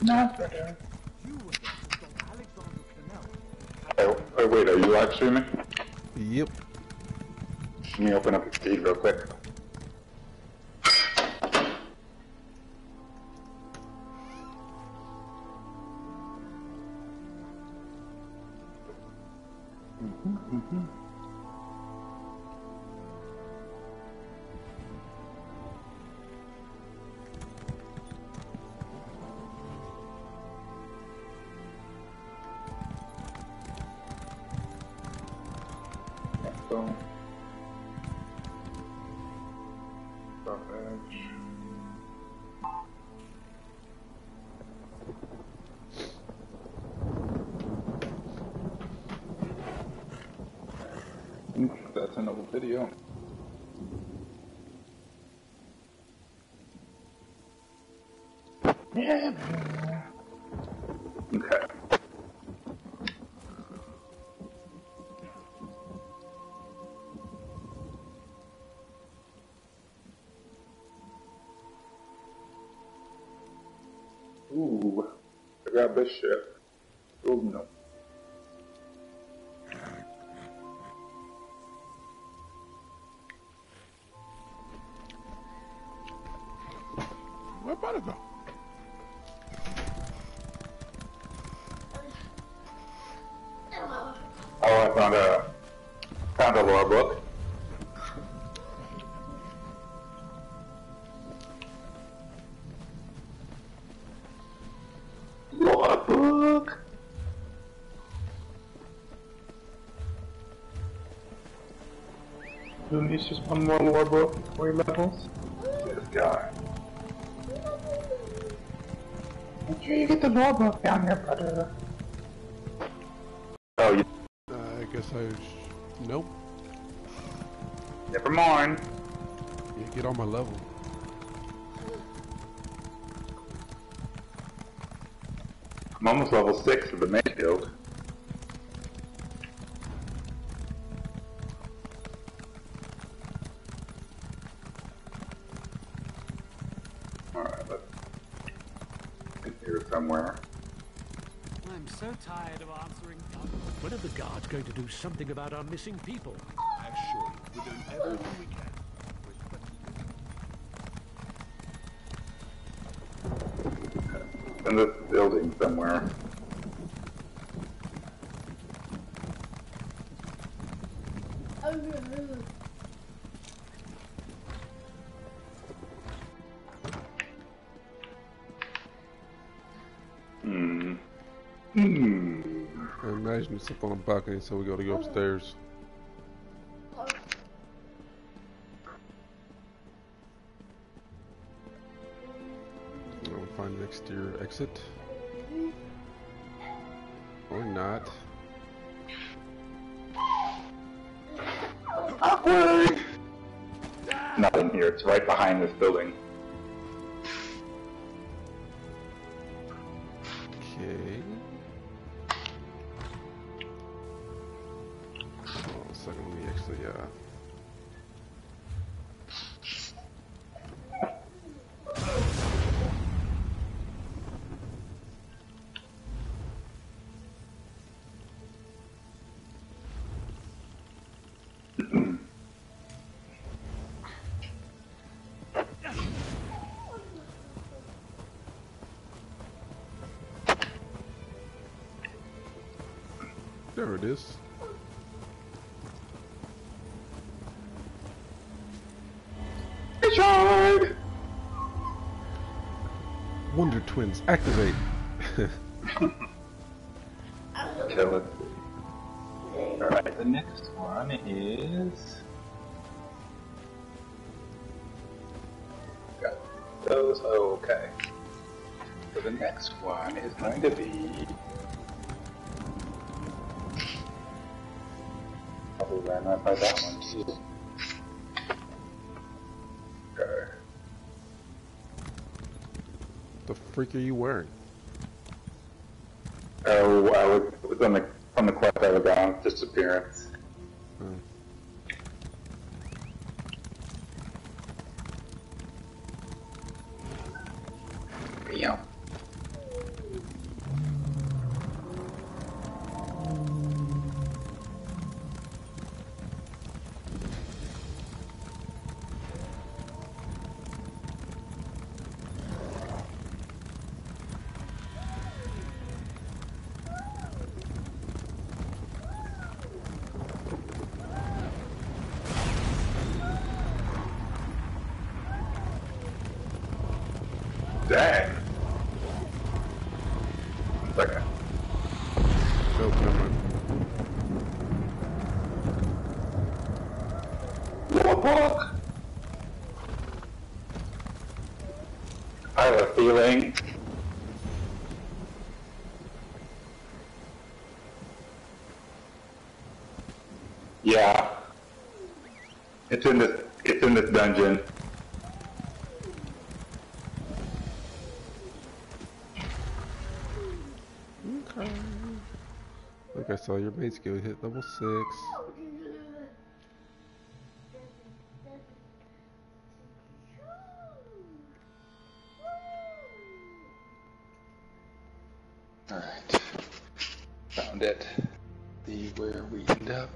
Not better. Oh, wait, are you live streaming? Yep. Let me open up the feed real quick. That's another video. Yeah. Okay. Ooh, I got this shit. Oh no. Where about to go? Oh, I found a lore book. Lore book. Who needs just one more lore book for your levels? This guy. Make sure you get the lore book down there, brother. Oh, you. I guess nope. Never mind. You get on my level. I'm almost level 6 for the main guild. Alright, let's get here somewhere. I'm so tired of answering. When are the guards going to do something about our missing people? I assure you, we're doing everything we can. In this building somewhere. I imagine it's up on the balcony, so we gotta go upstairs. We'll find an exterior exit. Or not. Awkward! Not in here, it's right behind this building. Okay. Hold on a second, let me actually, there it is. Richard! Wonder Twins, activate! Okay, let's see. Alright, the next one is... Got those, okay. So the next one is going to be... Probably ran right by that one too. Okay. The freak are you wearing? Oh, I was on the quest I was on, disappearance. Yeah. Dang. Okay. Oh, never mind. Warlock. I have a feeling. Yeah. It's in this dungeon. Okay. Like I saw your main skill hit level 6. Alright. Found it. See where we end up.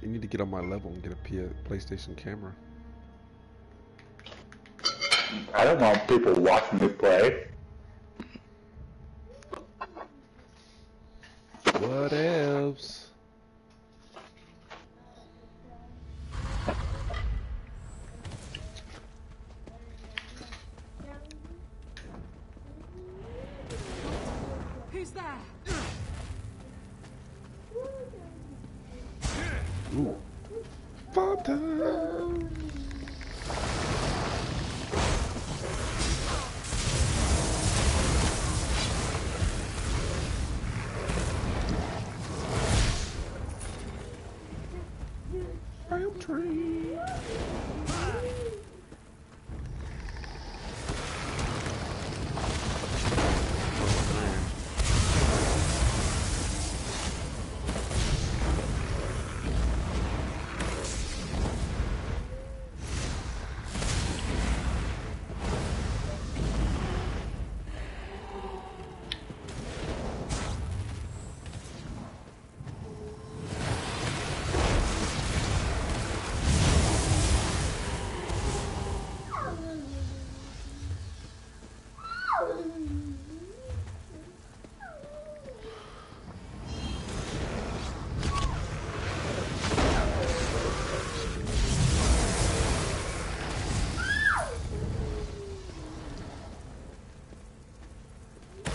You need to get on my level and get a PlayStation camera. I don't want people watching me play. What else? Who's there? Ooh. Fun time! Ram tree!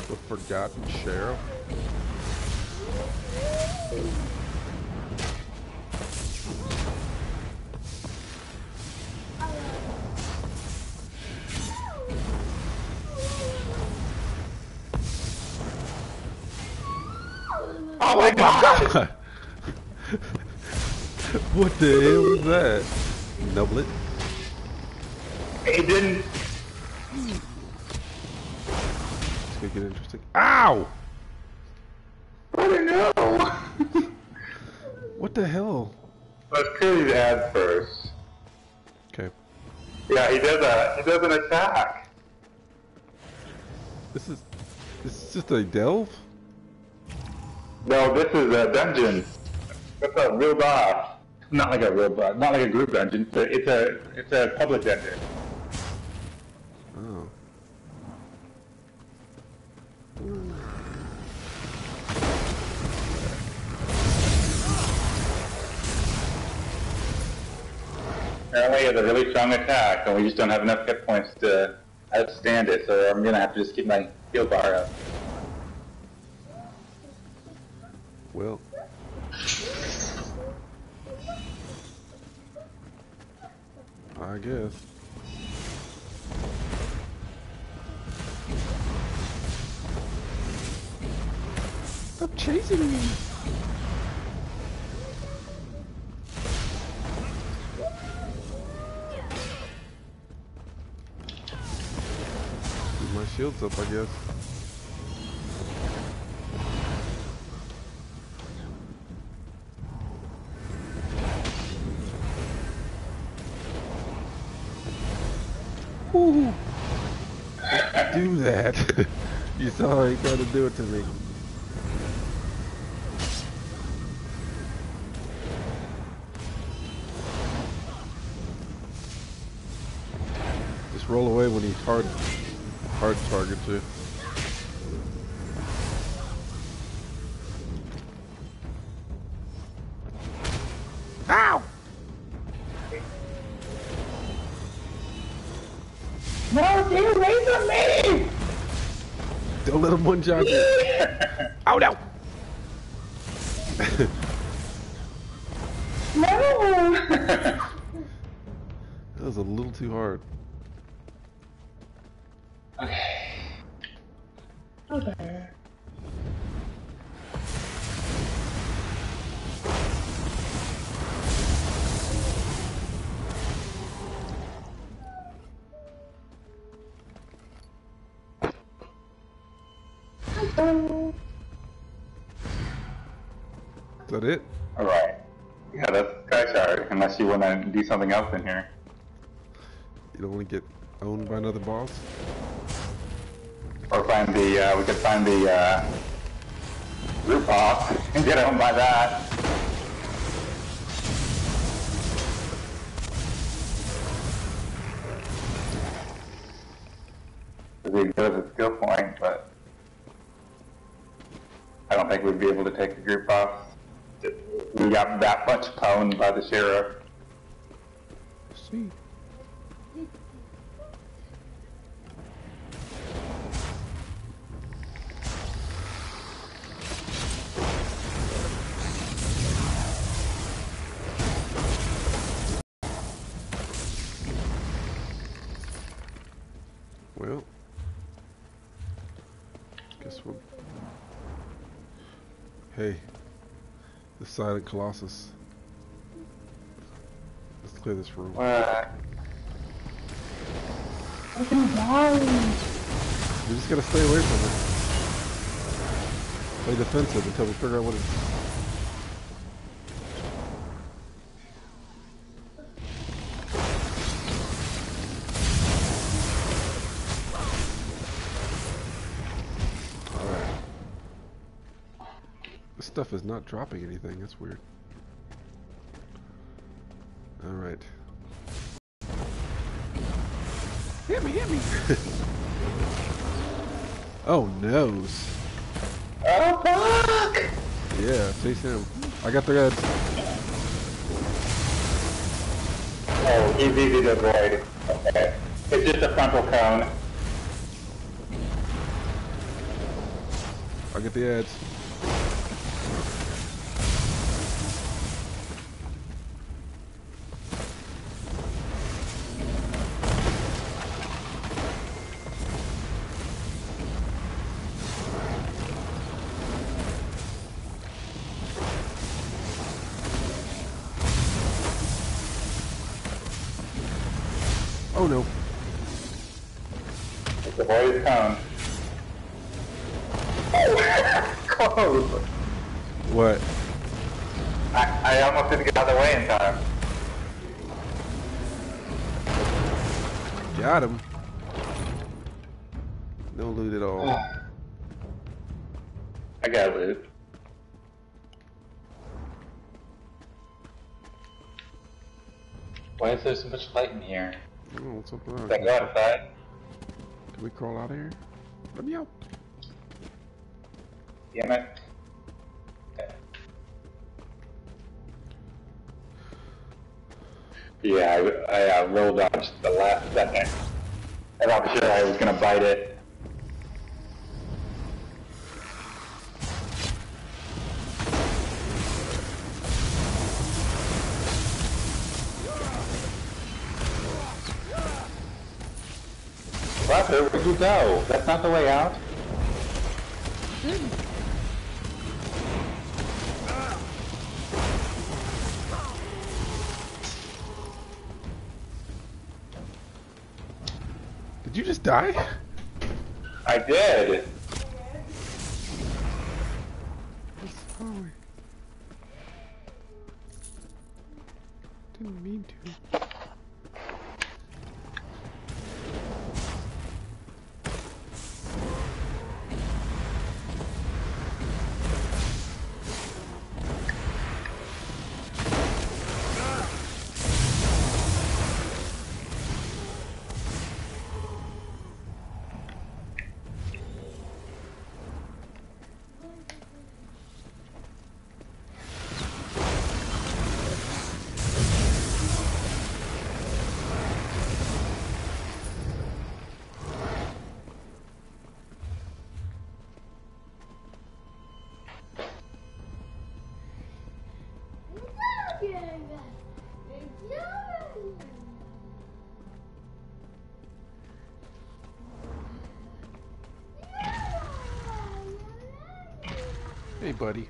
The Forgotten Sheriff. Oh my god! What the hell was that? Nublet? It didn't. It's gonna get interesting. Ow! I don't know. What the hell? Let's clear these ads first. Okay. Yeah, he does an attack. This is just a delve? No, this is a dungeon. That's a real boss. Not like a real boss. Not like a group dungeon. It's a public dungeon. Oh. Apparently, it's a really strong attack, and we just don't have enough hit points to outstand it. So I'm gonna have to just keep my heal bar up. Well. I guess. Stop chasing me! Keep my shields up, I guess. Ooh. Do that. You saw how he tried to do it to me. Just roll away when he hard targets you. Ow! No, stay away from me! Don't let him one shot you. Oh no! No! That was a little too hard. Okay. Okay. Is that it? Alright. Yeah, that's Sky Shard, unless you want to do something else in here. You don't want to get owned by another boss? Or find the, we could find the, group boss and get owned by that. Because we go to the skill point, but I don't think we'd be able to take the group boss. We got that much pwned by the sheriff. See. Well, guess we'll... Hey, the Silent Colossus. Let's clear this room. What? We just gotta stay away from it. Play defensive until we figure out what it is. Stuff is not dropping anything. That's weird. All right. Hit me, hit me. Oh, nose. Oh, fuck! Yeah, chase him. I got the red. Oh, he's easy to avoid. Okay. It's just a frontal cone. I get the ads. Oh no. Just avoid his cone. Oh, close. What? I almost didn't get out of the way in time. Got him. No loot at all. I got loot. Why is there so much light in here? Oh, what's up there? Should I go outside? Can we crawl out of here? Let me out. Damn it. Okay. Yeah, I roll dodged the last second. And I'm sure I was gonna bite it. Raptor, where'd you go? That's not the way out. Did you just die? I did. Sorry. Didn't mean to. Hey, buddy.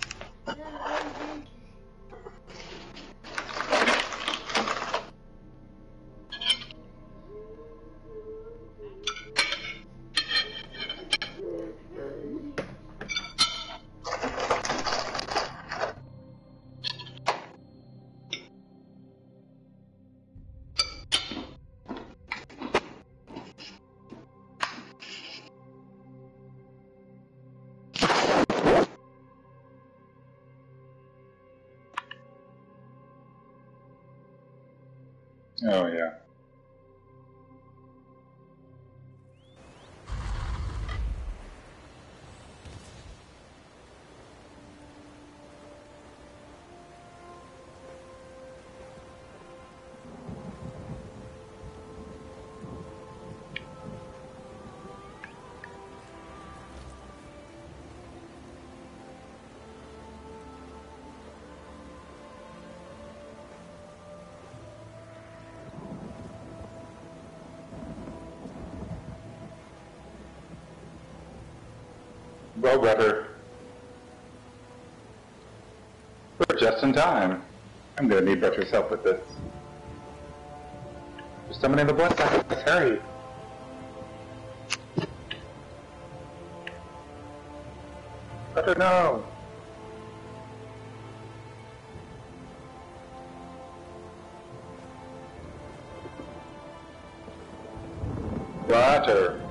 Oh, yeah. Well, brother. We're just in time. I'm gonna need Butcher's help with this. There's someone in the blood sacrifice. Hurry! Butter, no! Butter!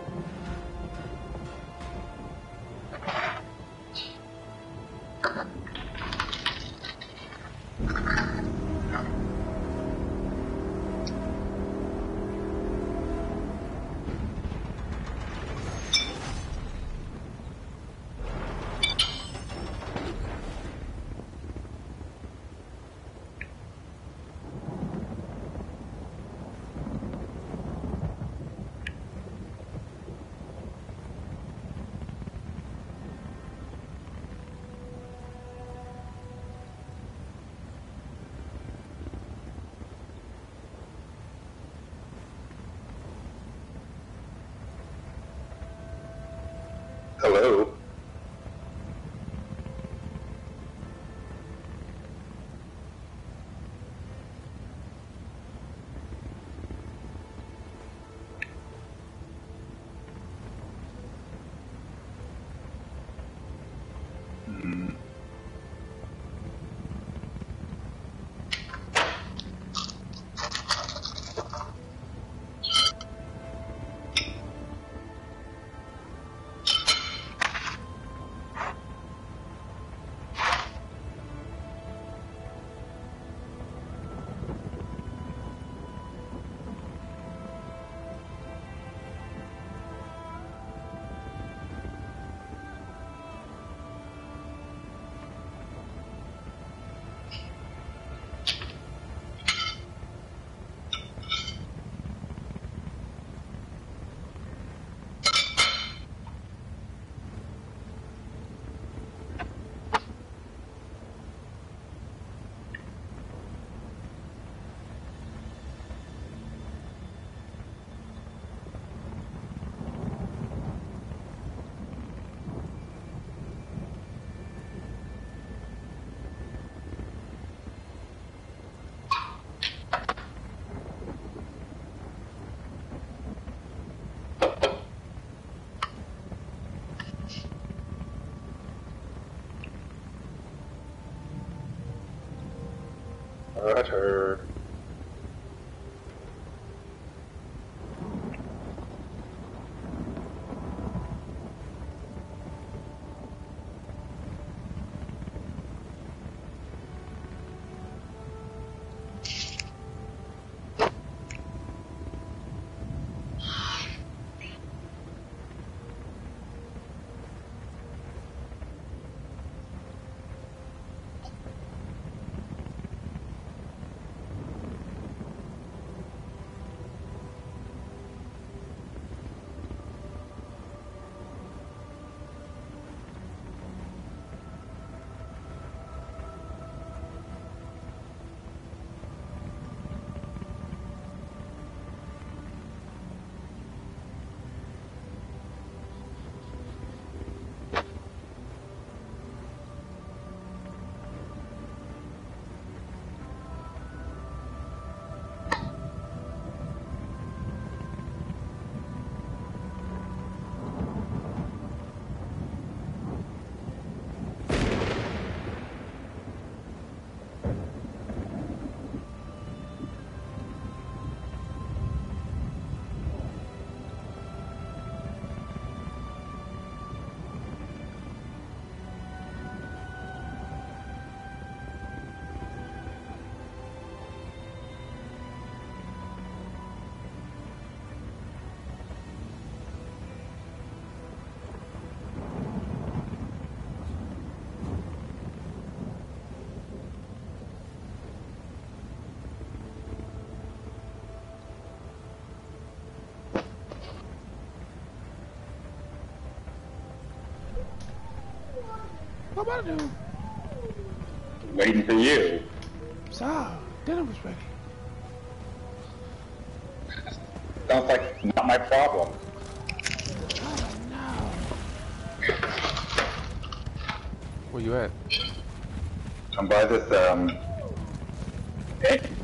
Hello? Butter. What am I about to do? Waiting for you. So, dinner was ready. Sounds like not my problem. Oh no. Where you at? I'm by this,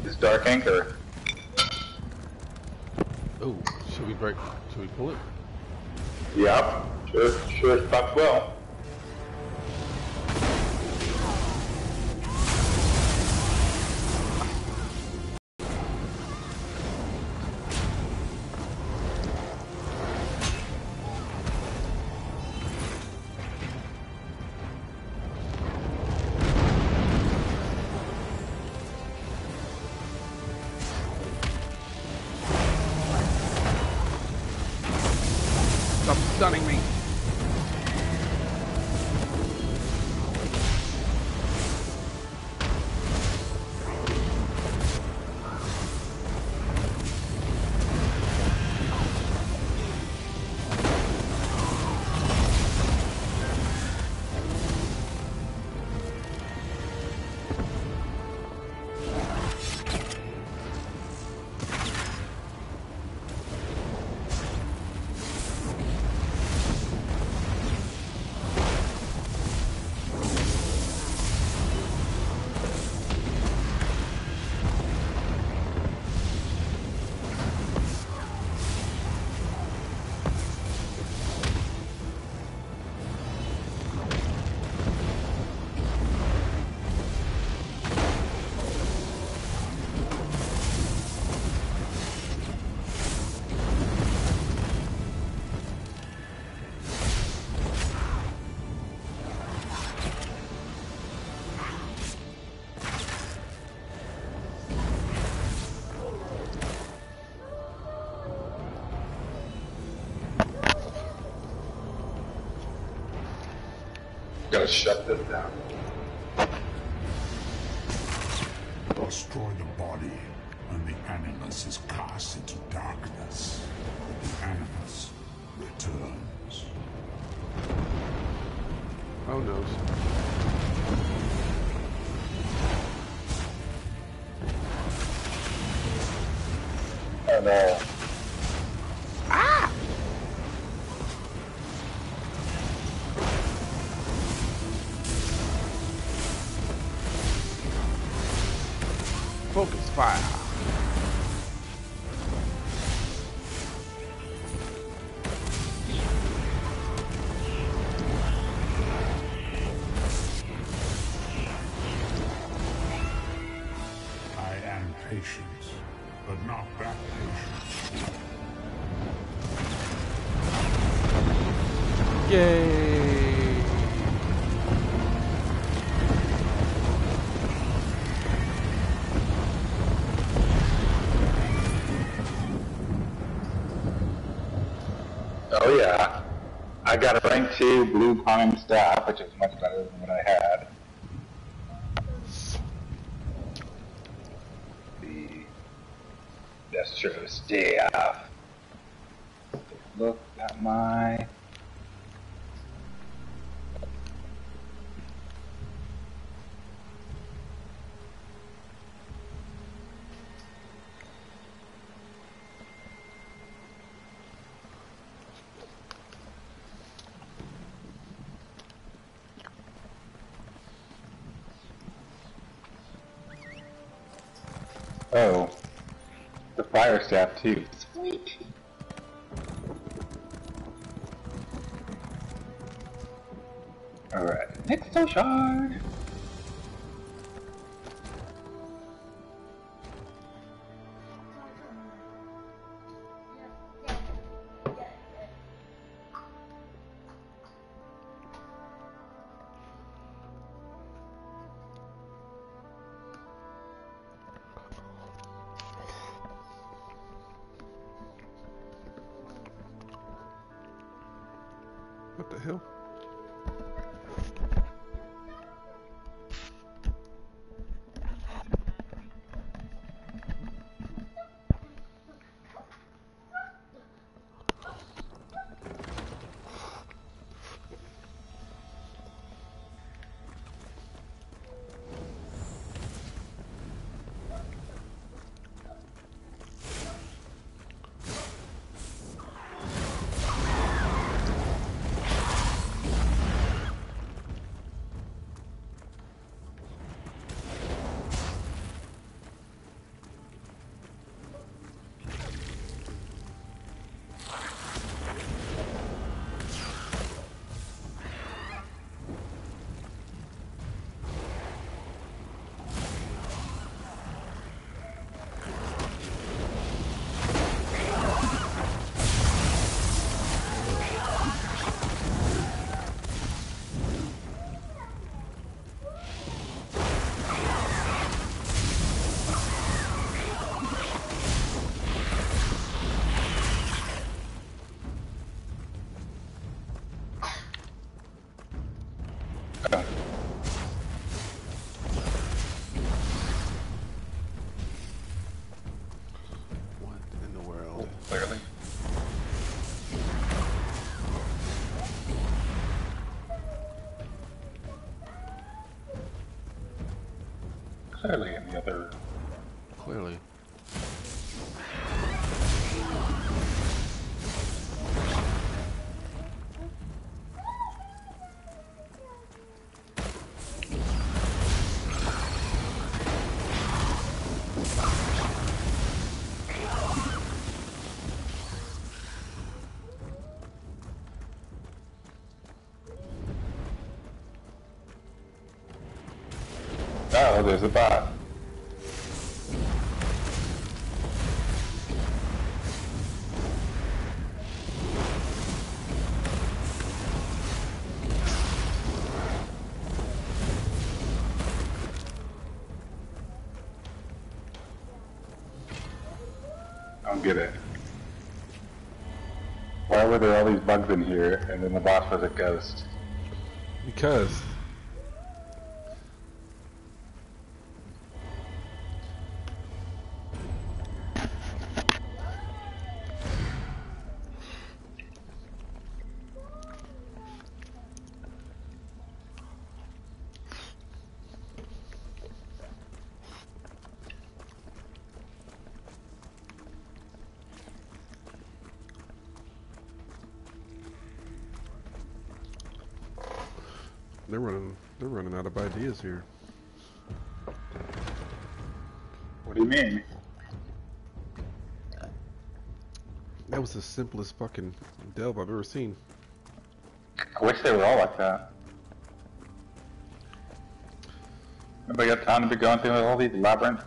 this dark anchor. Oh, should we break? Should we pull it? Yep. Sure as fuck will. Stop stunning me. Gotta shut this down. Destroy the body, and the animus is cast into darkness. The animus returns. Oh no. Oh no. Focus fire. I am patient, but not that patient. Yay. Oh yeah. I got a rank 2 blue pine staff, which is much better than what I had. The Destro staff. Look at my... Oh, the fire staff too. Sweet. Alright, next soul shard. What the hell? clearly. Clearly in the other... Clearly. Oh, there's a bot. I don't get it. Why were there all these bugs in here and then the boss was a ghost? Because they're running out of ideas here. What do you mean? That was the simplest fucking delve I've ever seen. I wish they were all like that. Nobody got time to be going through all these labyrinths.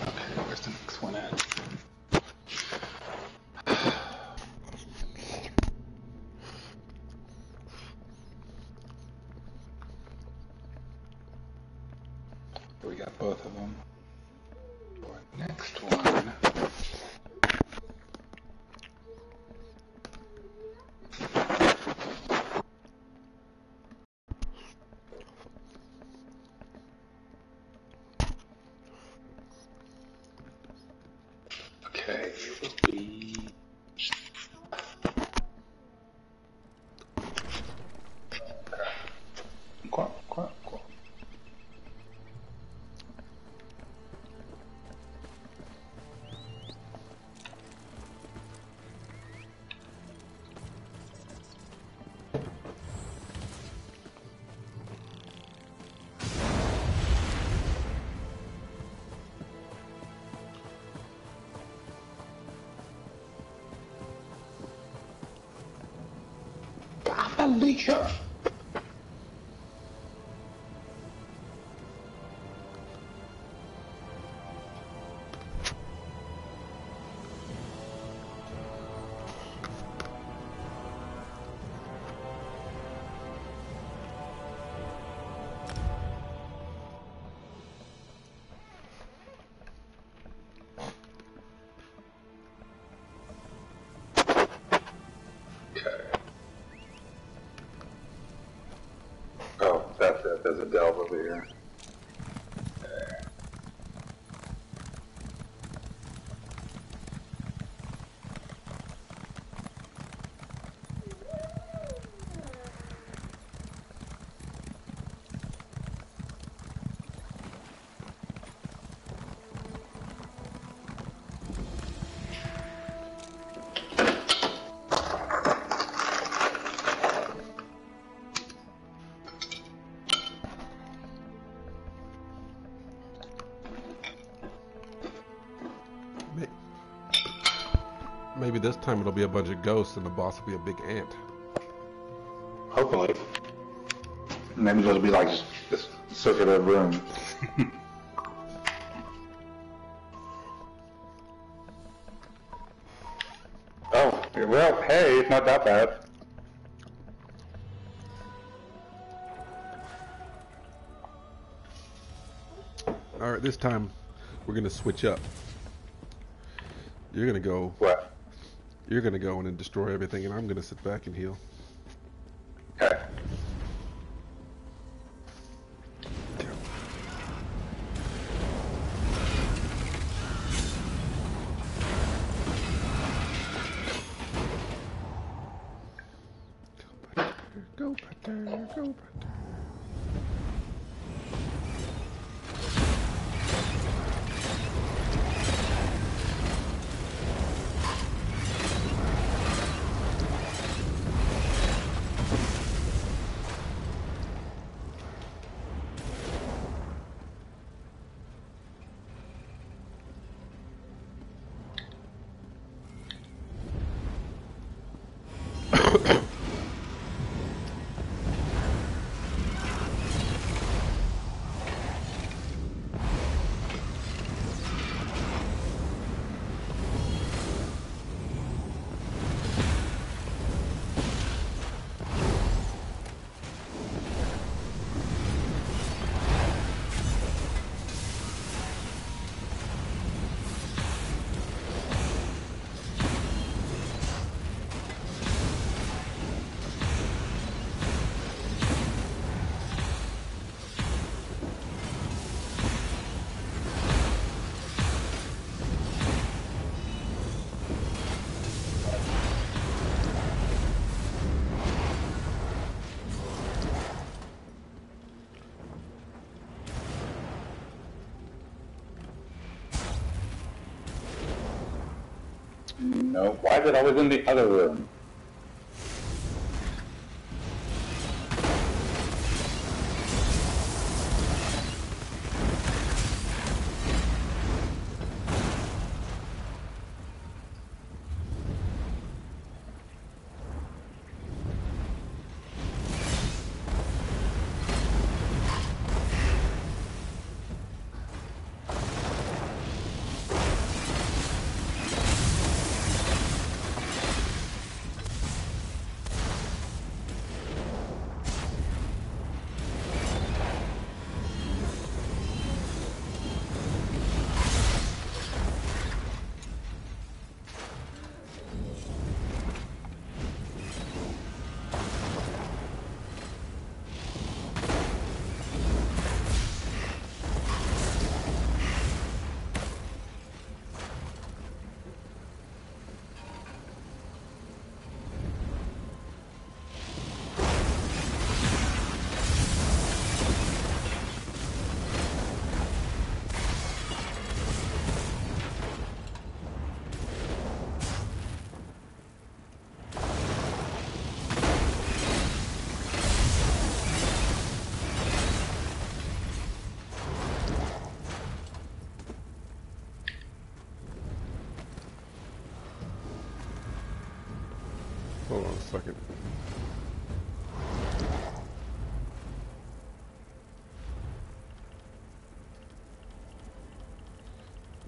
Okay, where's the next one at? We got both of them. For next one. Okay, it will be... Quack, quack, quack. Alicia! Oh, that's it. There's a delve over here. Maybe this time it'll be a bunch of ghosts and the boss will be a big ant. Hopefully. Maybe it'll be like this circular room. Oh, well, hey, it's not that bad. Alright, this time we're gonna switch up. You're gonna go. What? You're gonna go in and destroy everything, and I'm gonna sit back and heal. Okay. Go Butter, go Butter. No, why is it always in the other room? Hold on a second.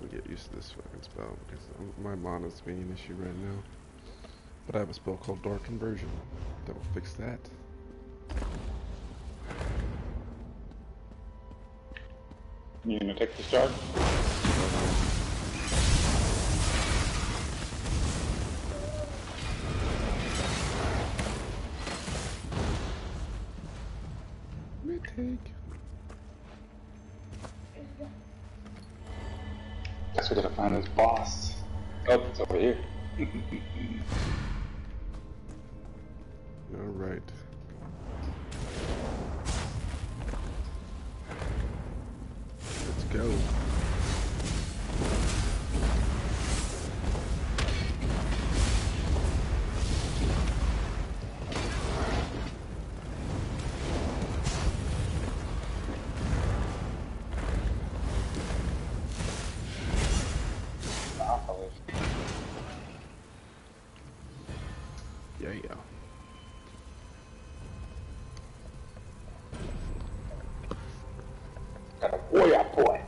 We get used to this fucking spell because my mana's being an issue right now. But I have a spell called Dark Conversion that will fix that. You gonna take this charge? Take. Guess we gotta find this boss. Oh, it's over here. Alright. Let's go. Yeah. Got a warrior boy.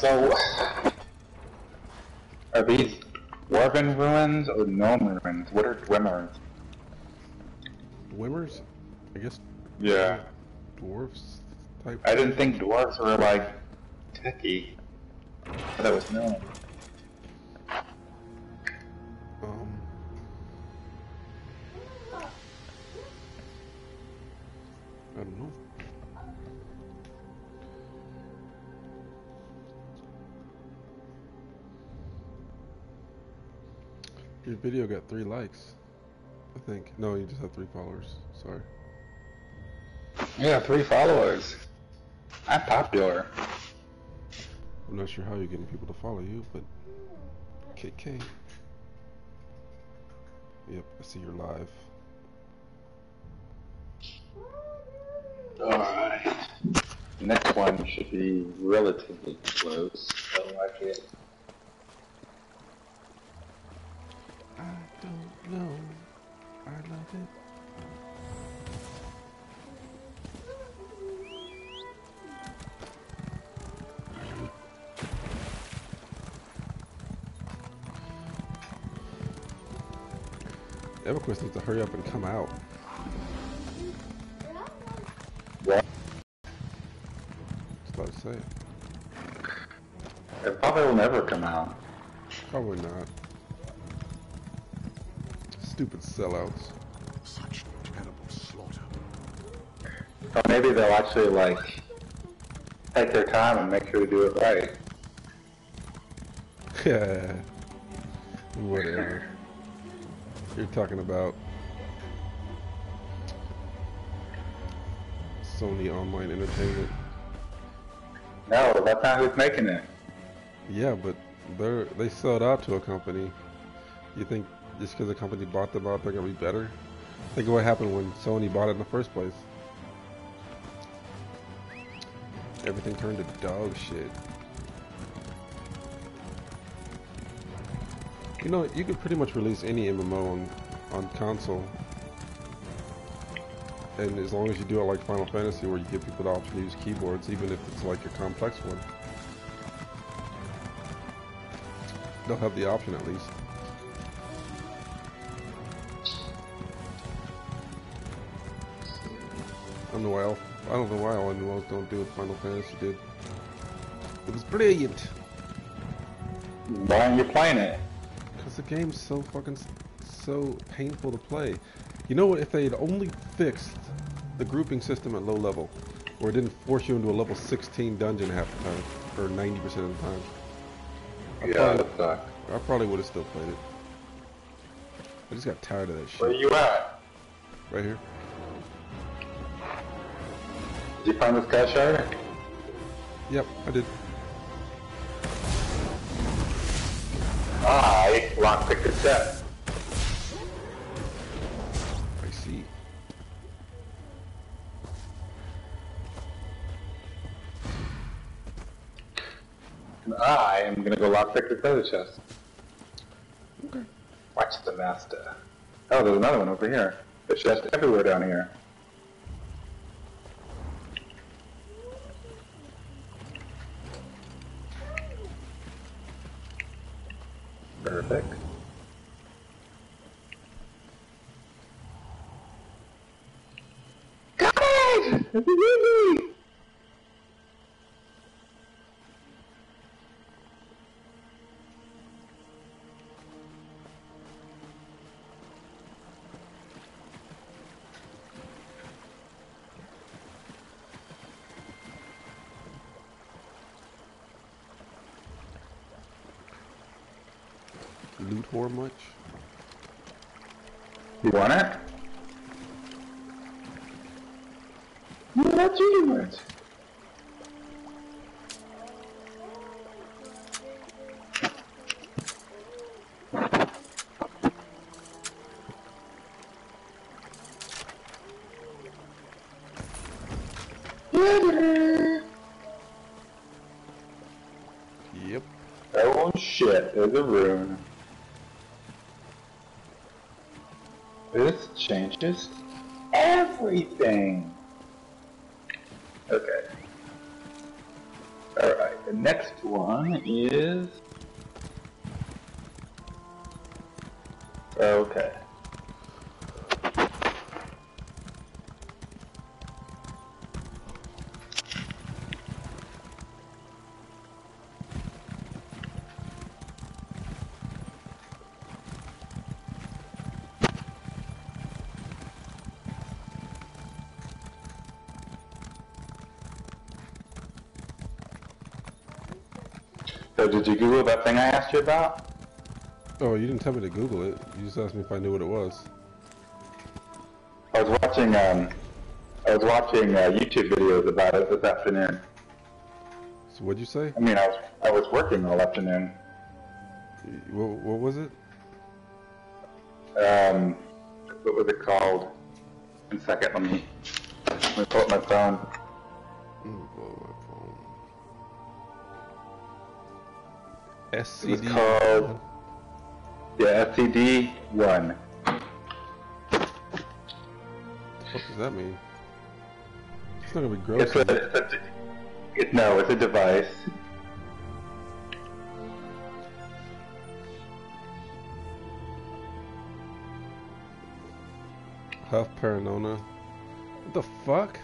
So, are these dwarven ruins or gnome ruins? What are dwemer? Wimmers? I guess. Yeah. Dwarves type. I didn't think dwarves were like techie. That was known. I don't know. Your video got 3 likes, I think. No, you just have 3 followers. Sorry. Yeah, 3 followers. I'm popular. I'm not sure how you're getting people to follow you, but KK. Yep, I see you're live. Alright. The next one should be relatively close. I like it. I don't know. I love it. EverQuest needs to hurry up and come out. What? Just about to say it. It probably will never come out. Probably not. Stupid sellouts. Such terrible slaughter. Or maybe they'll actually, like, take their time and make sure to do it right. Yeah. Whatever. You're talking about Sony Online Entertainment. No, that's not who's making it. Yeah, but they sold out to a company. You think just because the company bought them out, they're gonna be better? Think of what happened when Sony bought it in the first place. Everything turned to dog shit. You know, you could pretty much release any MMO on console. And as long as you do it like Final Fantasy, where you give people the option to use keyboards, even if it's like a complex one. They'll have the option at least. I don't know why all MMOs don't do what Final Fantasy did. It was brilliant! Why aren't you playing it? Because the game's so painful to play. You know what, if they had only fixed the grouping system at low level, where it didn't force you into a level 16 dungeon half the time, or 90% of the time, I probably would have still played it. I just got tired of that shit. Where you at? Right here. Did you find this guy, Shire? Yep, I did. I lockpicked the set. I see. And I am gonna go lockpick the treasure chest. Okay. Watch the master. Oh, there's another one over here. There's chests everywhere down here. Perfect. Got it! This is easy! Loot whore much? You want it? No, not too much. Yep. Oh shit, there's a rune. This changes everything. Okay. Alright, the next one is... Okay. So did you Google that thing I asked you about? Oh, you didn't tell me to Google it. You just asked me if I knew what it was. I was watching YouTube videos about it this afternoon. So what'd you say? I mean, I was working all afternoon. What was it? What was it called? 1 second, let me pull up my phone. SCD. It's called SCD-1. What does that mean? It's not gonna be gross. It's a device. Huff Paranona. What the fuck?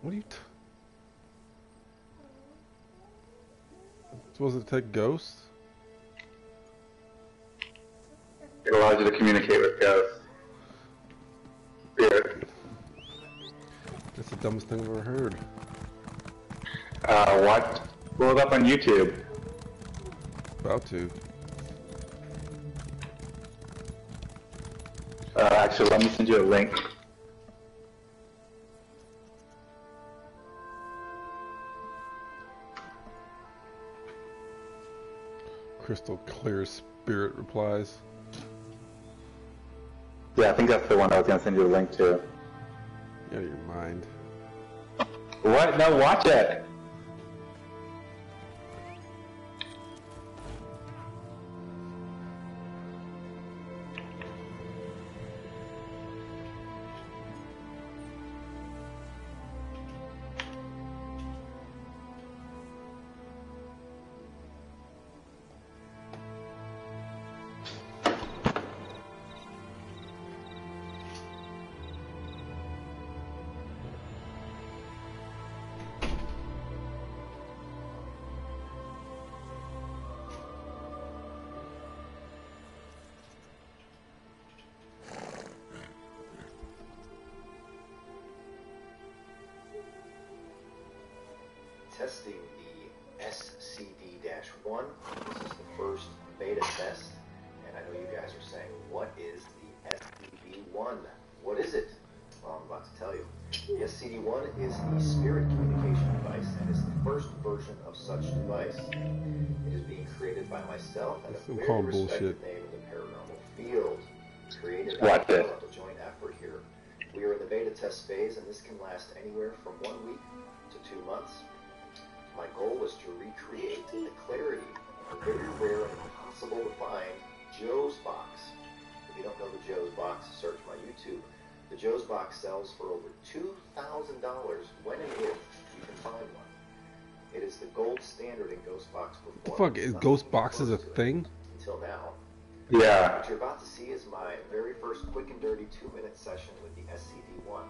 What are you supposed to take ghosts? It allows you to communicate with ghosts. Weird. That's the dumbest thing I've ever heard. Pull it up on YouTube. About to. Actually, let me send you a link. Crystal Clear Spirit replies. Yeah, I think that's the one I was going to send you a link to. Out of your mind. What? No, watch it! Testing the SCD-1. This is the first beta test, and I know you guys are saying, what is the SCD-1? What is it? Well, I'm about to tell you. The SCD-1 is the spirit communication device, and is the first version of such device. It is being created by myself and a very respected name in the paranormal field. Created by a joint effort here. We are in the beta test phase, and this can last anywhere from 1 week to 2 months. My goal was to recreate the clarity of a very rare and impossible to find Joe's box. If you don't know the Joe's box, search my YouTube. The Joe's box sells for over $2,000 when and if you can find one. It is the gold standard in ghost box performance. The fuck, is ghost boxes a thing? Until now. Yeah. What you're about to see is my very first quick and dirty 2-minute session with the SCD-1.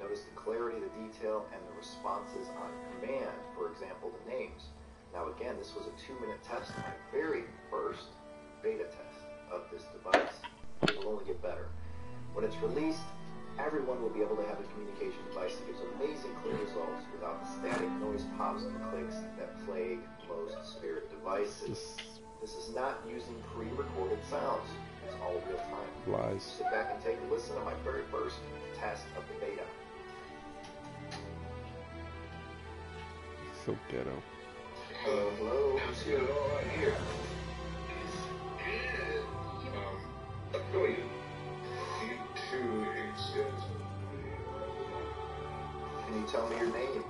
Notice the clarity, the detail, and the responses on command. For example, the names. Now again, this was a 2-minute test, my very first beta test of this device. It will only get better. When it's released, everyone will be able to have a communication device that gives amazing clear results without the static noise pops and clicks that plague most spirit devices. This is not using pre-recorded sounds. It's all real time. Lies. Sit back and take a listen to my very first test of the beta. So ghetto. Hello, who's here? Here. Can you tell me your name?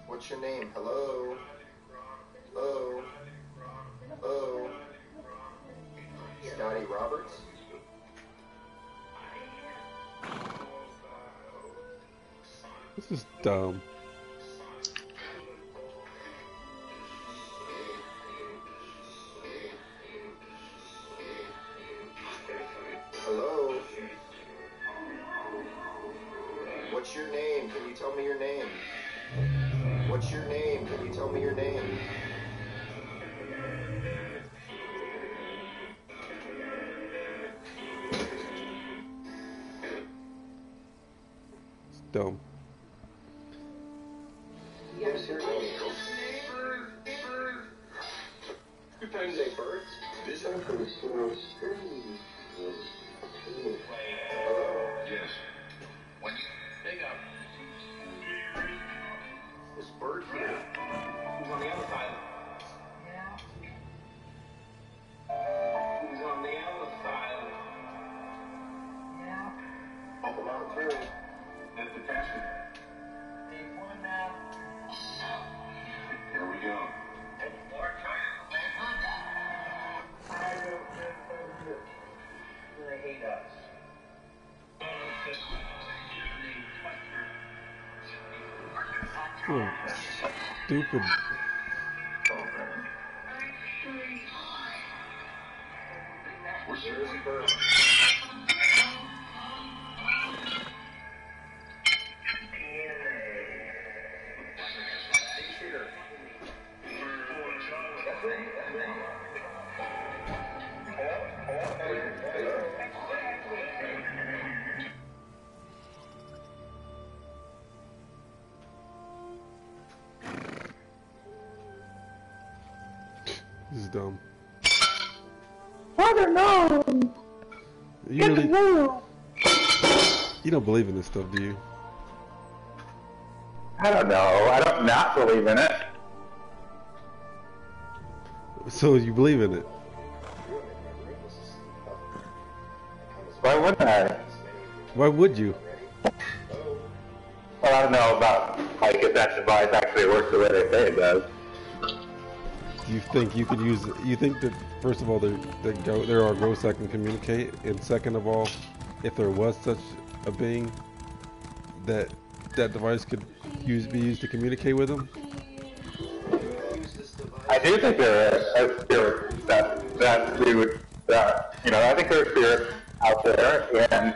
What's your name? Hello? Hello? Hello? Scotty Roberts? This is dumb. Hello? What's your name? Can you tell me your name? What's your name? Can you tell me your name? Dumb. Yes, here goes. Good times, eh, birds? Visit Yes. When you pick up this bird here, who's on the other side? Yeah. Who's on the other side? Yeah. Up about three. That's the passion. Big one now. Here we go. More they hate us. Oh, stupid. This is dumb. Father, no! You Get really, no! you don't believe in this stuff, do you? I don't know. I don't not believe in it. So you believe in it? Why wouldn't I? Why would you? Well, I don't know about like if that device actually works the way they say it does. Do you think you could use? You think that first of all, there are ghosts that can communicate, and second of all, if there was such a being, that device could be used to communicate with them? I do think there are spirits that we would, I think there are spirits out there, and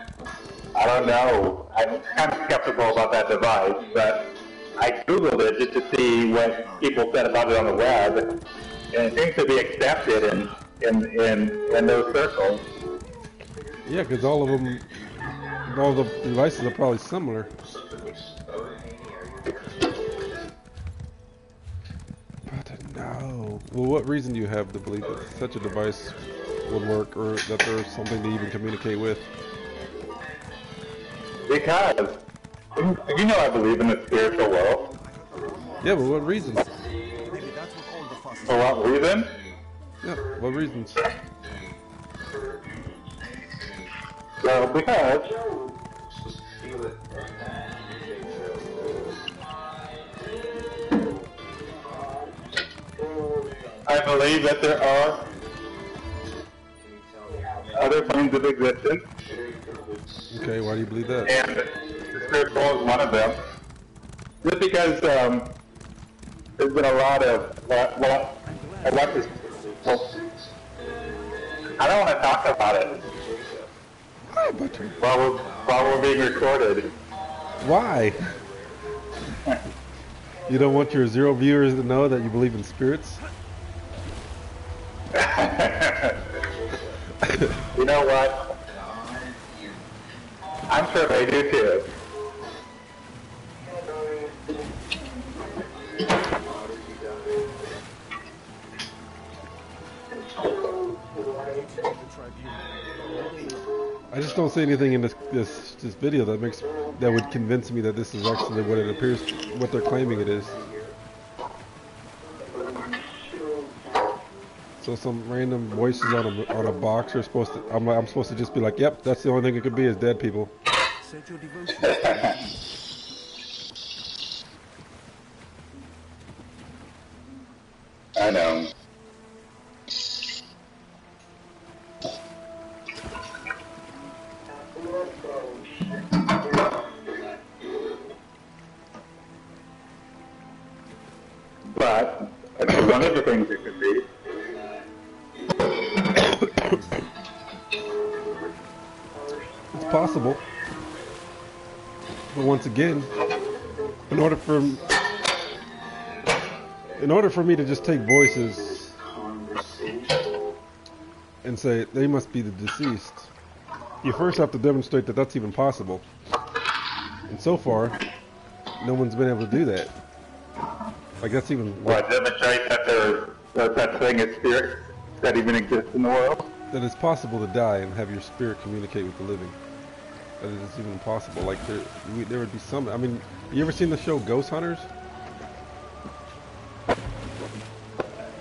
I don't know. I'm kind of skeptical about that device, but I googled it just to see what people said about it on the web, and it seems to be accepted in those circles. Yeah, because all of them, all the devices are probably similar. But no. Well, what reason do you have to believe that such a device would work, or that there's something to even communicate with? Because, you know I believe in the spiritual world. Yeah, but what reason? For what reason? Yeah, what reasons? So, because I believe that there are other planes of existence. Okay, why do you believe that? And the spiritual is one of them. Just because there's been a lot of, I want this, I don't want to talk about it while we're being recorded. Why? You don't want your 0 viewers to know that you believe in spirits? You know what? I'm sure they do too. I just don't see anything in this video that would convince me that this is actually what it appears, what they're claiming it is. So some random voices on a box are supposed to. I'm supposed to just be like, yep, that's the only thing it could be is dead people. I know. But one of the things it could be. It's possible. But once again, in order for me to just take voices and say they must be the deceased, you first have to demonstrate that that's even possible. And so far, no one's been able to do that. Like that's even demonstrate that there's such thing as spirits that even exist in the world. that it's possible to die and have your spirit communicate with the living. That it's even possible. Like there would be some. I mean, you ever seen the show Ghost Hunters?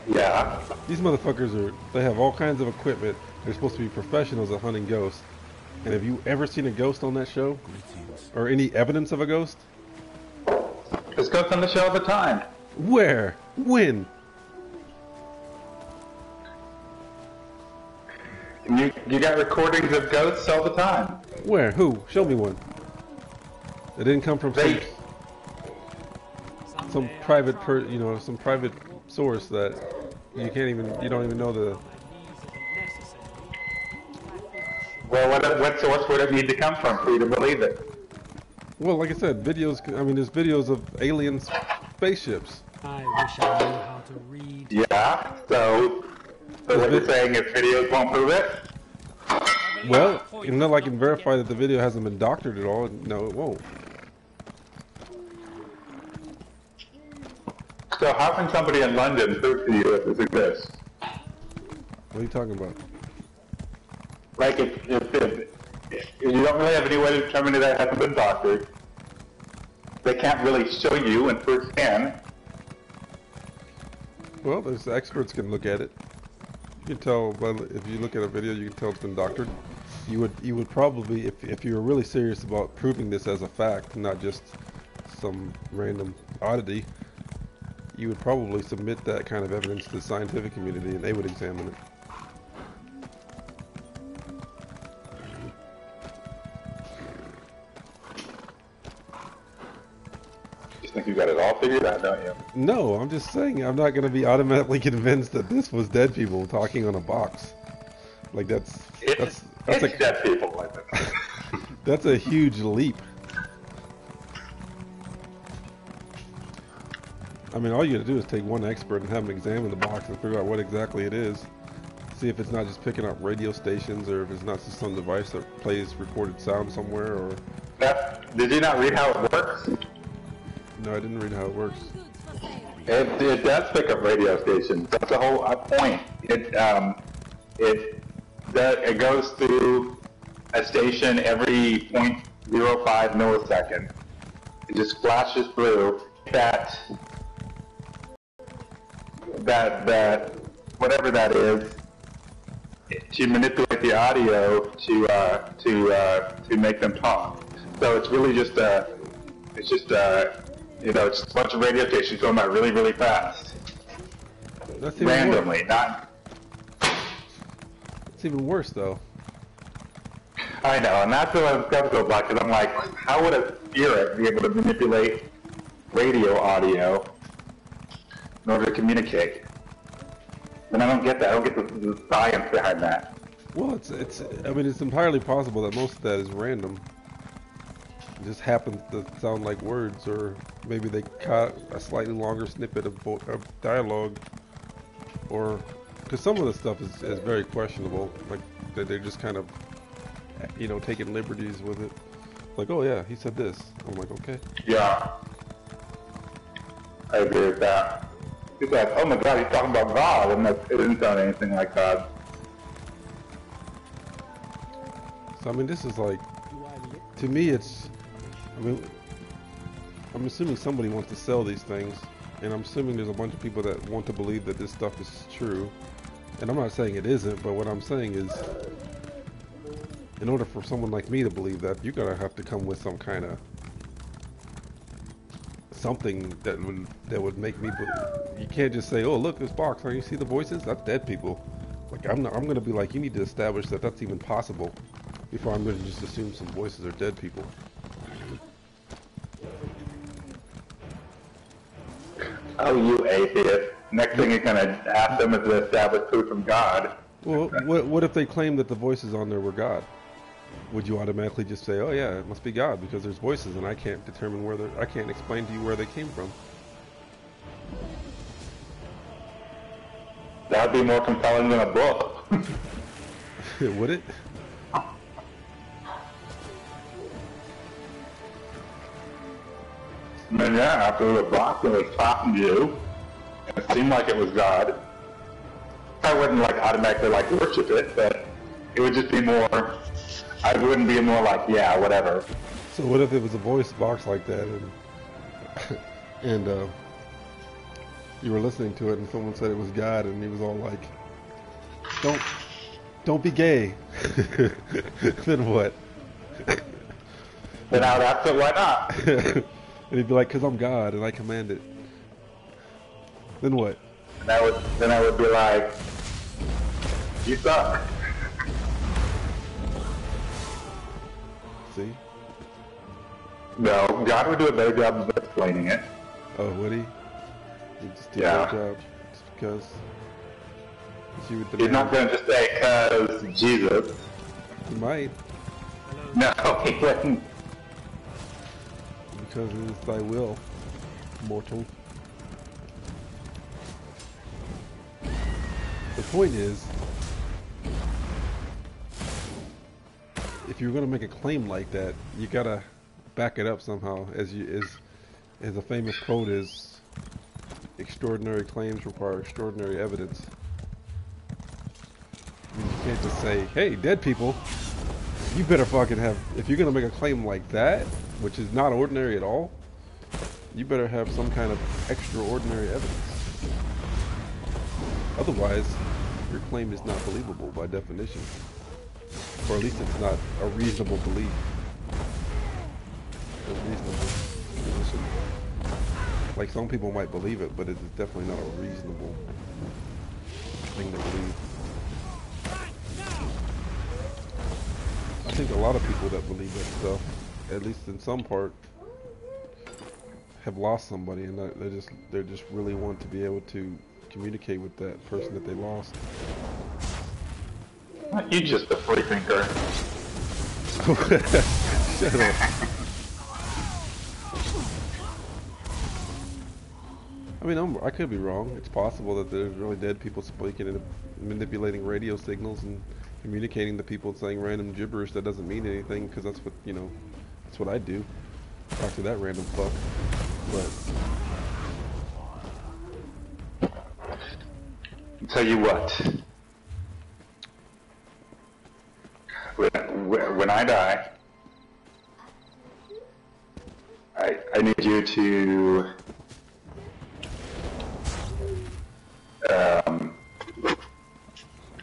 Yeah. These motherfuckers they have all kinds of equipment. They're supposed to be professionals at hunting ghosts. And have you ever seen a ghost on that show? Or any evidence of a ghost? There's ghosts on the show all the time. Where? When? You got recordings of ghosts all the time. Where? Who? Show me one. It didn't come from some private some private source that you don't even know the. Well, what source would it need to come from for you to believe it? Well, like I said, videos. I mean, there's videos of alien spaceships. I wish I knew how to read. Yeah. So what you're saying is videos won't prove it? Well, until I can verify that the video hasn't been doctored at all, no, it won't. So how can somebody in London prove to you that this exists? What are you talking about? Like if you don't really have any way to determine that it hasn't been doctored, they can't really show you in firsthand. Well, there's experts can look at it. You can tell if you look at a video, you can tell it's been doctored. You would probably, if you were really serious about proving this as a fact, not just some random oddity, you would probably submit that kind of evidence to the scientific community, and they would examine it. You think you got it all figured out, don't you? No, I'm just saying I'm not going to be automatically convinced that this was dead people talking on a box. Like that's a dead people. I think. That's a huge leap. I mean, all you got to do is take one expert and have them examine the box and figure out what exactly it is. See if it's not just picking up radio stations, or if it's not just some device that plays recorded sound somewhere. Or Did you not read how it works? no, I didn't read how it works. It does pick up radio stations. That's the whole point. It goes through a station every 0.05 millisecond. It just flashes through that whatever that is to manipulate the audio to make them talk. So it's really just it's a bunch of radio stations going by really, really fast. That's even Randomly, worse. It's even worse, though. I know, and that's what I was going to go back, because I'm like, how would a spirit be able to manipulate radio audio in order to communicate? And I don't get that. I don't get the science behind that. Well, I mean, it's entirely possible that most of that is random. It just happens to sound like words, or maybe they caught a slightly longer snippet of dialogue, or because some of the stuff is very questionable, like that they're just kind of, taking liberties with it. Like, oh yeah, he said this. I'm like, okay. Yeah, I agree with that. He's like, oh my God, he's talking about God, and it didn't sound anything like God. So I mean, this is like, to me, I'm assuming somebody wants to sell these things, and I'm assuming there's a bunch of people that want to believe that this stuff is true. And I'm not saying it isn't, but what I'm saying is, in order for someone like me to believe that, you're gonna have to come with some kind of something that would make me believe. You can't just say, "Oh, look, this box. You see the voices? That's dead people." Like I'm gonna be like, you need to establish that that's even possible before I'm gonna just assume some voices are dead people. Oh, you atheist. Next thing you're going to ask them is to establish proof from God. Well, what if they claim that the voices on there were God? Would you automatically just say, oh yeah, it must be God because there's voices and I can't determine I can't explain to you where they came from? That would be more compelling than a book. Would it? And then yeah, after the box was talking to you, and it seemed like it was God. I wouldn't like automatically like worship it, but it would just be more. I wouldn't be more like, yeah, whatever. So what if it was a voice box like that, and you were listening to it, and someone said it was God, and he was all like, "Don't be gay." Then what? Then I would ask it, why not? And he'd be like, "'Cause I'm God and I command it." Then what? And I would be like, you suck. See? No, God would do a better job of explaining it. Oh, would he? He'd just do a Yeah. better job just because you would He's not going to just say, cause Jesus. He might, No, he wouldn't. because it is thy will, mortal. The point is, if you're going to make a claim like that, you gotta back it up somehow. As a famous quote is, extraordinary claims require extraordinary evidence. I mean, you can't just say, hey, dead people, you better fucking have, if you're going to make a claim like that, which is not ordinary at all, you better have some kind of extraordinary evidence. Otherwise, your claim is not believable by definition. Or at least it's not a reasonable belief. A reasonable position. Like, some people might believe it, but it's definitely not a reasonable thing to believe. I think a lot of people that believe that stuff, at least in some part, have lost somebody, and they just really want to be able to communicate with that person that they lost. You just a free thinker. Shut up. I mean, I could be wrong. It's possible that there's really dead people speaking and manipulating radio signals and communicating to people, saying random gibberish that doesn't mean anything, because that's what, you know, that's what I do. Talk to that random fuck. But I'll tell you what. When I die, I need you to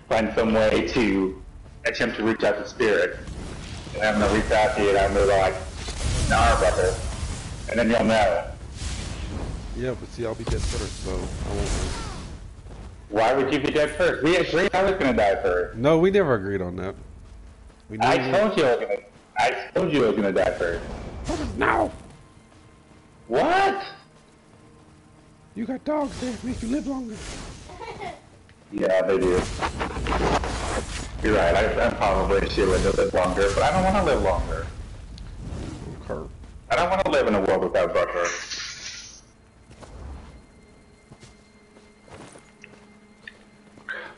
find some way to attempt to reach out to spirit. And I'm gonna reach out to you and I'm gonna be like, nah, brother. And then you'll know. yeah, but see, I'll be dead first, so I won't. Why would you be dead first? We agreed I was gonna die first. No, we never agreed on that. I told you I was gonna die first. No! What? You got dogs that make you live longer. Yeah, they do. You're right, I probably should live longer, but I don't want to live longer. Kurt. I don't want to live in a world without Butler.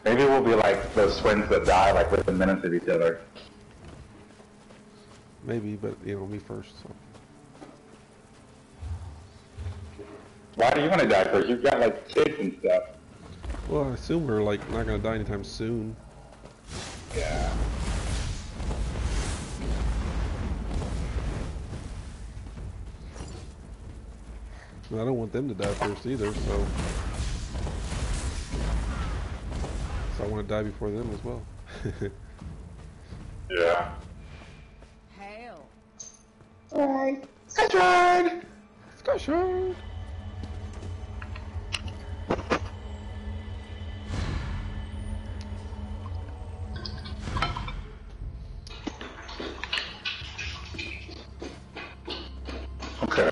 Maybe we'll be like those twins that die like within minutes of each other. Maybe, but you know, me first. So. Why do you want to die first? You've got like kids and stuff. Well, I assume we're like not gonna die anytime soon. Yeah. And I don't want them to die first either, so I want to die before them as well. Yeah. Hail. Alright. Scotchard! Scotchard! Okay.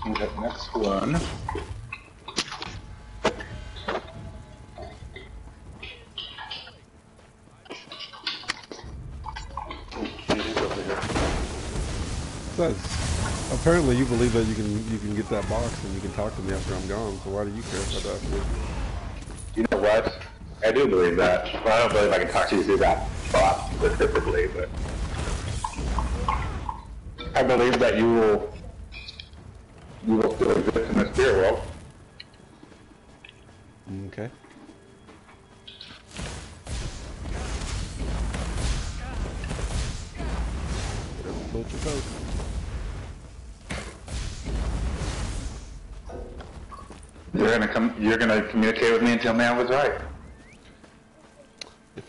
And the next one. Says, apparently you believe that you can get that box and you can talk to me after I'm gone, so why do you care if I die first? You know what? I do believe that. Well, I don't believe I can talk to you through that thought specifically, but I believe that you will still exist in the spirit world. Okay. Float your boat. You're gonna communicate with me and tell me I was right.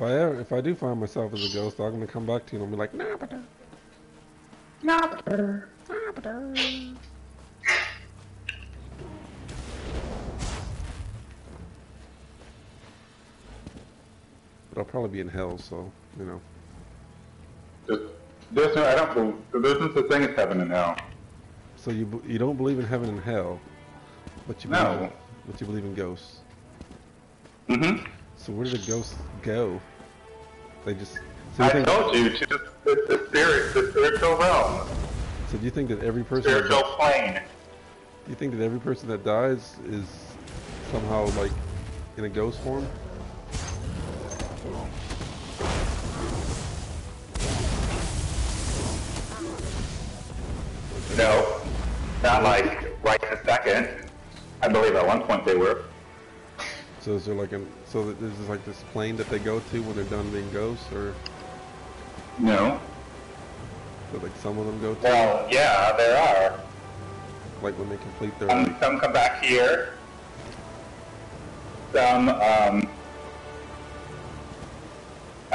If I do find myself as a ghost, I'm gonna come back to you and I'll be like, nah, but I'll probably be in hell, so you know. There's no, I don't. There's no such thing as heaven and hell. So you don't believe in heaven and hell, but you believe in ghosts. Mm-hmm. So where do the ghosts go? They just. So I told you to the spiritual realm. So do you think that every person? Spiritual plane. Do you think that every person that dies is somehow like in a ghost form? No, not like right this second. I believe at one point they were. So is there like there's like this plane that they go to when they're done being ghosts, or No. so like some of them go to? Well, yeah, there are. Like when they complete their. Some come back here. Some, I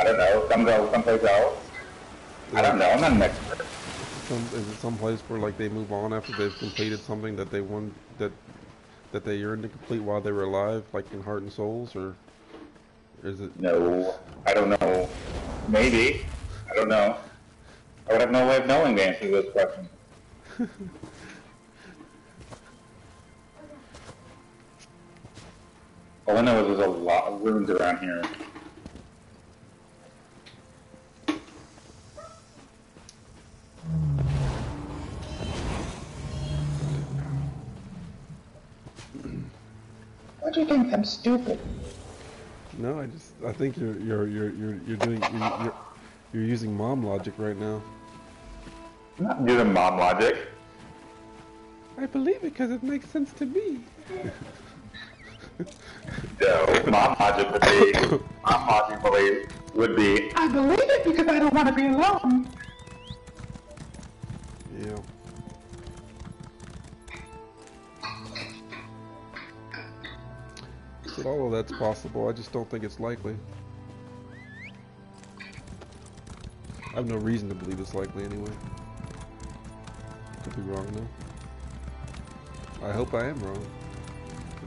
don't know. Some go someplace else. I don't know. I'm not an expert. Is it some place where like they move on after they've completed something that they want that they yearned to complete while they were alive, like in Heart and Souls, or is it? No, I don't know. Maybe. I don't know. I would have no way of knowing the answer to this question. All I know is there's a lot of ruins around here. What do you think? I'm stupid. No, I think you're using mom logic right now. I'm not using mom logic. I believe it because it makes sense to me. No, mom logic would be. I believe it because I don't want to be alone. Yeah. But all of that's possible. I just don't think it's likely. I have no reason to believe it's likely anyway. Could be wrong though. I hope I am wrong.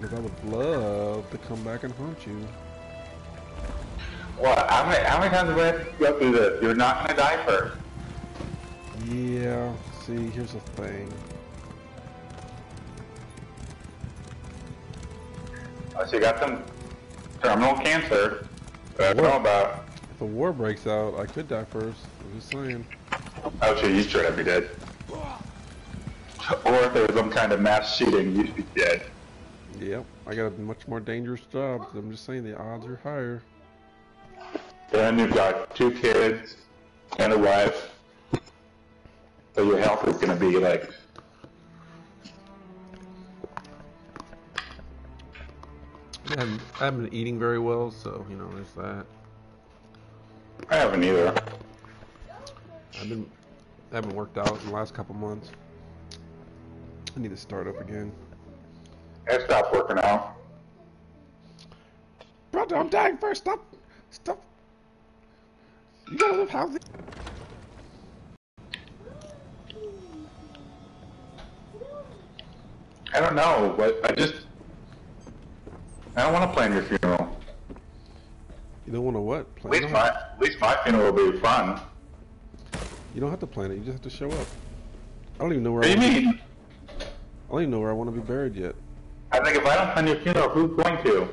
Because I would love to come back and haunt you. What? How many times do we have to go through this? You're not gonna die first. Yeah, see, here's the thing. Unless you got some terminal cancer that I don't know about. If a war breaks out, I could die first. I'm just saying. Oh shit, you should have be dead. Or if there was some kind of mass shooting, you'd be dead. Yep, I got a much more dangerous job. I'm just saying the odds are higher. Then you've got 2 kids and a wife. So your health is gonna be like... I haven't been eating very well, so, you know, there's that. I haven't either. I haven't worked out in the last couple months. I need to start up again. I stopped working out. Brother, I'm dying first. Stop. You gotta live healthy. I don't know, but I don't want to plan your funeral. You don't want to what? At least my funeral will be fun. You don't have to plan it. You just have to show up. I don't even know where. What do you mean? I don't even know where I want to be buried yet. I think if I don't plan your funeral, who's going to?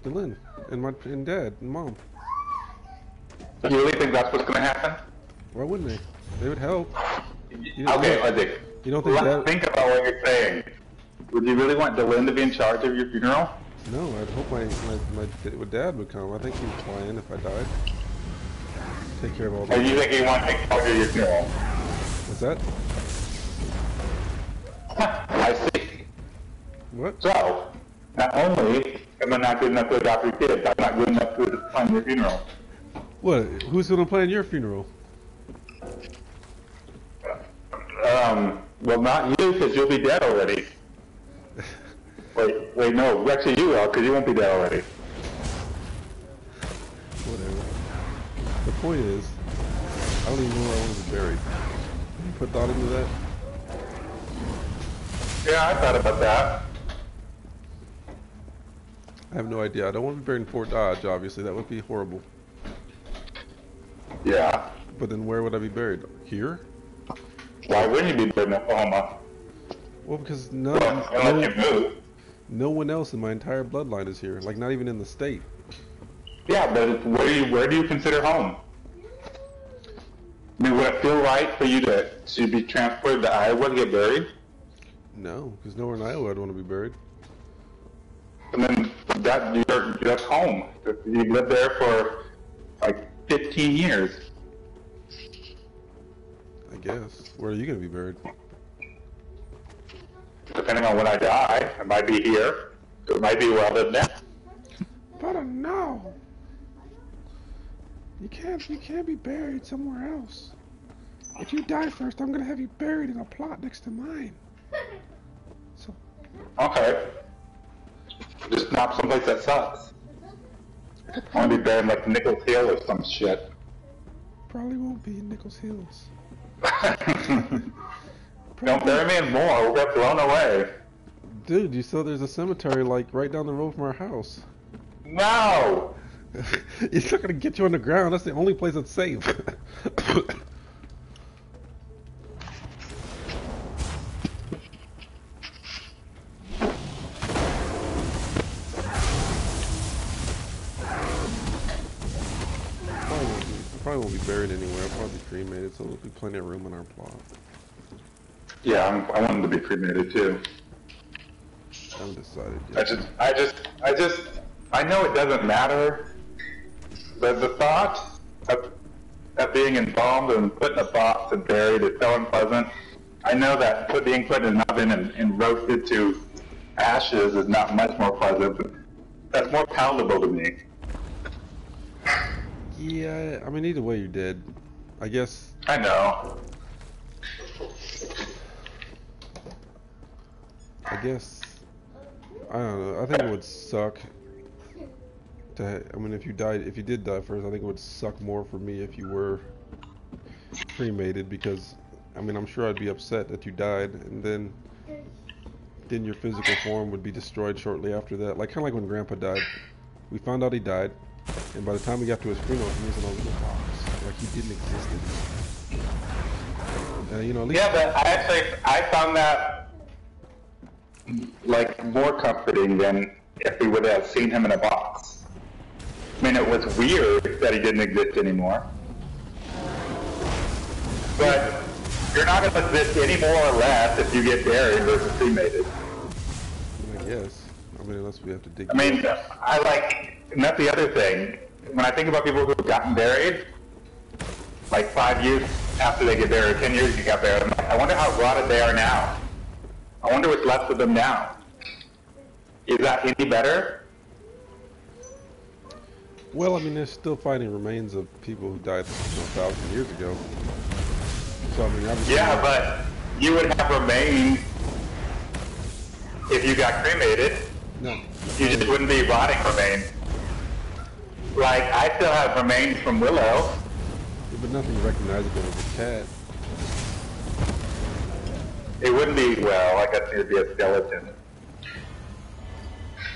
Lynn and Dad and Mom. You really think that's what's going to happen? Why wouldn't they? They would help. Okay, Isaac. You don't think that? Think about what you're saying. Would you really want Dylan to be in charge of your funeral? No, I'd hope my dad would come. I think he was flying if I died. Take care of all Or the... you think he wants to take charge of your funeral? What's that? I see. What? So, not only am I not good enough to adopt your kids, I'm not good enough to plan your funeral. What? Who's gonna plan your funeral? Well, not you, because you'll be dead already. Wait, no, actually you will, because you won't be dead already. Whatever. The point is, I don't even know where I want to be buried. You put thought into that? Yeah, I thought about that. I have no idea. I don't want to be buried in Fort Dodge, obviously. That would be horrible. Yeah. But then where would I be buried? Here? Why wouldn't you be buried in Oklahoma? Well, because Unless you move. no one else in my entire bloodline is here. Like, not even in the state. Yeah, but where do you consider home? I mean, would it feel right for you to be transported to Iowa to get buried? No, because nowhere in Iowa I'd want to be buried. And then that's home. You lived there for like 15 years. I guess. Where are you going to be buried? Depending on when I die, it might be here. It might be where I live now. But no. You can't be buried somewhere else. If you die first, I'm gonna have you buried in a plot next to mine. So. Okay. Just not someplace that sucks. I want to be buried in like Nichols Hill or some shit. Probably won't be in Nichols Hills. Don't bury me in more. We'll get blown away. Dude, you saw there's a cemetery like right down the road from our house. No! It's not gonna get you on the ground. That's the only place that's safe. Probably won't be buried anywhere. I'll probably be cremated, so there'll be plenty of room in our plot. Yeah, I want him to be cremated too. I haven't decided yet. I know it doesn't matter, but the thought of being embalmed and put in a box and buried is so unpleasant. I know that being put in an oven and roasted to ashes is not much more pleasant, but that's more palatable to me. Yeah, I mean, either way you're dead. I guess. I know. I don't know. I think it would suck I mean, if you did die first, I think it would suck more for me if you were cremated, because, I mean, I'm sure I'd be upset that you died, and then your physical form would be destroyed shortly after that. Like, kind of like when Grandpa died. We found out he died, and by the time we got to his funeral, he was in a little box. Like, he didn't exist anymore. You know, at least... Yeah, but I found that, like, more comforting than if we would have seen him in a box. I mean, it was weird that he didn't exist anymore. But you're not going to exist any more or less if you get buried versus cremated. I guess. I mean, unless we have to dig. I mean, and that's the other thing. When I think about people who have gotten buried, like 5 years after they get buried, 10 years you got buried, I'm like, I wonder how rotted they are now. I wonder what's left of them now. Is that any better? Well, I mean, they're still finding remains of people who died 1,000 years ago. So, I mean, obviously... Yeah, but you would have remains if you got cremated. No. You just wouldn't be rotting remains. Like, I still have remains from Willow. Yeah, but nothing recognizable as a cat. It wouldn't be, well, I guess it'd be a skeleton.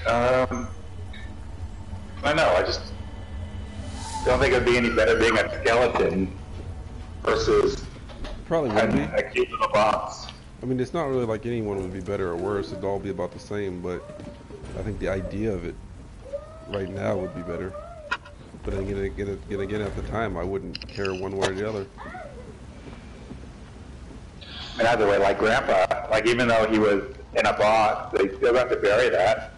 I know, I just don't think it'd be any better being a skeleton versus Probably would be. a cute little box. I mean, it's not really like anyone would be better or worse. It'd all be about the same, but I think the idea of it right now would be better. But again, at the time, I wouldn't care one way or the other. And either way, like Grandpa, like even though he was in a box, they still got to bury that.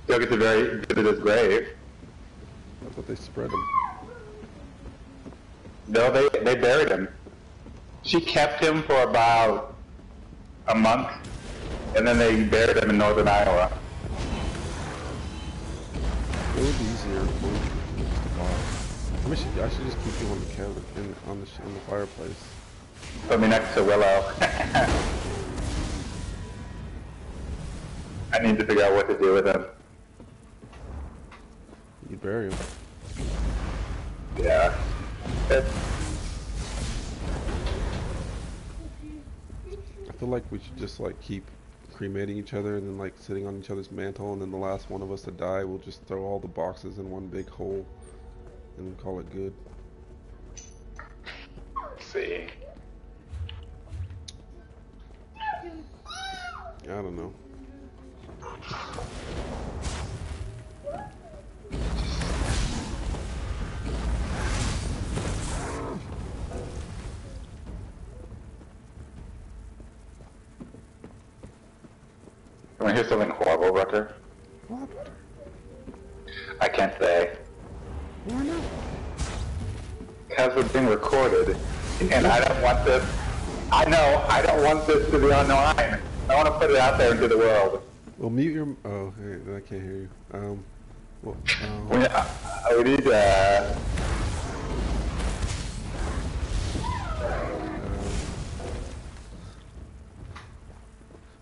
Still get to visit his grave. I thought they spread him. No, they buried him. She kept him for about a month, and then they buried him in northern Iowa. It would be easier for me to buy. I should just keep you on the counter in the fireplace. Put me next to Willow. I need to figure out what to do with him. You bury him. Yeah. I feel like we should just like keep cremating each other and then like sitting on each other's mantle, and then the last one of us to die, we'll just throw all the boxes in one big hole and call it good. Let's see. I don't know. You want to hear something horrible, Rucker? What? I can't say. Why not? Because we're being recorded, and I don't want this. I know, I don't want this to be online. I want to put it out there into the world. Well, mute your. Oh, hey, I can't hear you. Well, We need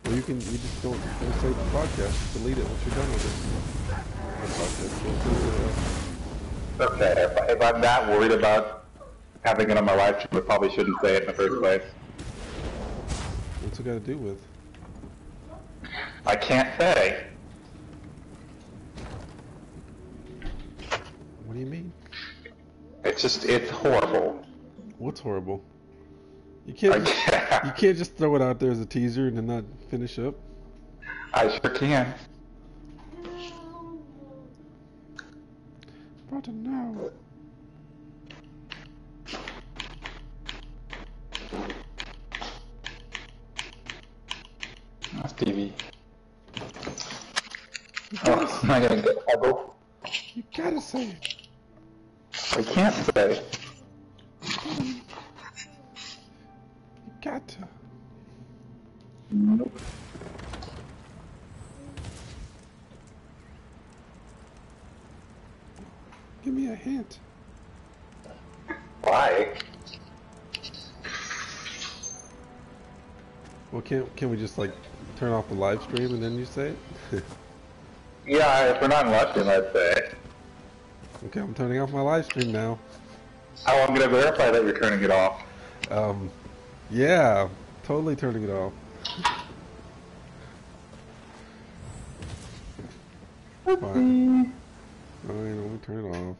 well, you just don't save the podcast. Just delete it once you're done with it. The podcast. okay. If I'm that worried about having it on my live stream, I probably shouldn't say it in the first place. What's it got to do with? I can't say. What do you mean? It's horrible. What's horrible? You can't just throw it out there as a teaser and then not finish up. I sure can. About to know. That's TV. Oh, am I gonna get trouble? You gotta say it. I can't say. You got to. Nope. Give me a hint. Why? Well, can we just like turn off the live stream and then you say it? Yeah, if we're not in live stream, I'd say. Okay, I'm turning off my live stream now. Oh, I'm gonna verify that you're turning it off. Yeah, totally turning it off. Fine. Fine, let me turn it off.